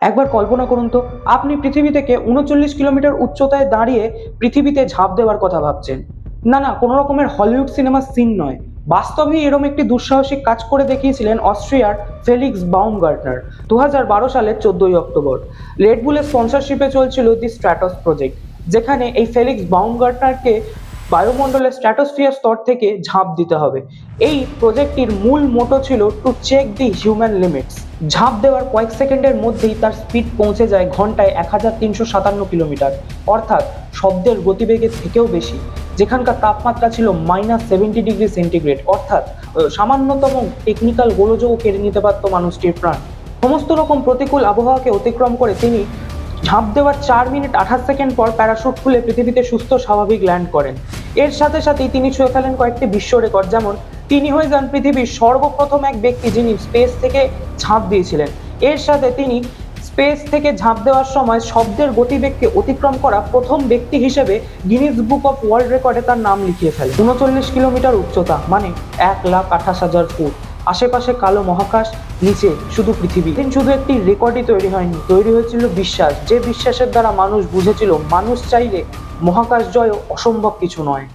একবার কল্পনা করুন তো, আপনি পৃথিবী থেকে ৩৯ কিলোমিটার উচ্চতায় দাঁড়িয়ে পৃথিবীতে ঝাঁপ দেওয়ার কথা ভাবছেন। না না, কোনো রকমের হলিউড সিনেমার সিন নয়, বাস্তবেই এরকম একটি দুঃসাহসিক কাজ করে দেখিয়েছিলেন অস্ট্রিয়ার ফেলিক্স বাউমগার্টনার 2012 সালের 14 অক্টোবর। রেডবুলের স্পন্সরশিপে চলছিল দি স্ট্র্যাটস প্রজেক্ট, যেখানে এই ফেলিক্স বাউমগার্টনারকে বায়ুমণ্ডলের স্ট্র্যাটোস্ফিয়ার স্তর থেকে ঝাঁপ দিতে হবে। এই প্রজেক্টটির মূল মোটো ছিল to check the human limits. ঝাঁপ দেওয়ার কয়েক সেকেন্ডের মধ্যেই তার স্পিড পৌঁছে যায় ঘন্টায় 1357 কিলোমিটার, অর্থাৎ শব্দের গতিবেগের থেকেও বেশি। যেখানকার তাপমাত্রা ছিল -70 ডিগ্রি সেন্টিগ্রেড, অর্থাৎ সামান্যতম টেকনিক্যাল গোলযোগও কেড়ে নিতে পারত মানুষটির প্রাণ। সমস্ত রকম প্রতিকূল আবহাওয়াকে অতিক্রম করে তিনি ঝাঁপ দেওয়ার 4 মিনিট 28 সেকেন্ড পর প্যারাশুট খুলে পৃথিবীতে সুস্থ স্বাভাবিক ল্যান্ড করেন। এর সাথে সাথেই তিনি ছুঁয়ে ফেলেন কয়েকটি বিশ্ব রেকর্ড, যেমন তিনি হয়ে যান পৃথিবীর সর্বপ্রথম এক ব্যক্তি যিনি স্পেস থেকে ঝাঁপ দিয়েছিলেন। এর সাথে তিনি স্পেস থেকে ঝাঁপ দেওয়ার সময় শব্দের গতিবেগকে অতিক্রম করা প্রথম ব্যক্তি হিসেবে গিনিস বুক অফ ওয়ার্ল্ড রেকর্ডে তার নাম লিখিয়ে ফেলেন। 39 কিলোমিটার উচ্চতা মানে 1,28,000 ফুট, আশেপাশে কালো মহাকাশ, নিচে শুধু পৃথিবী। শুধু একটি রেকর্ডই তৈরি হয়নি, তৈরি হয়েছিল বিশ্বাস, যে বিশ্বাসের দ্বারা মানুষ বুঝেছিল মানুষ চাইলে মহাকাশ জয় অসম্ভব কিছু নয়।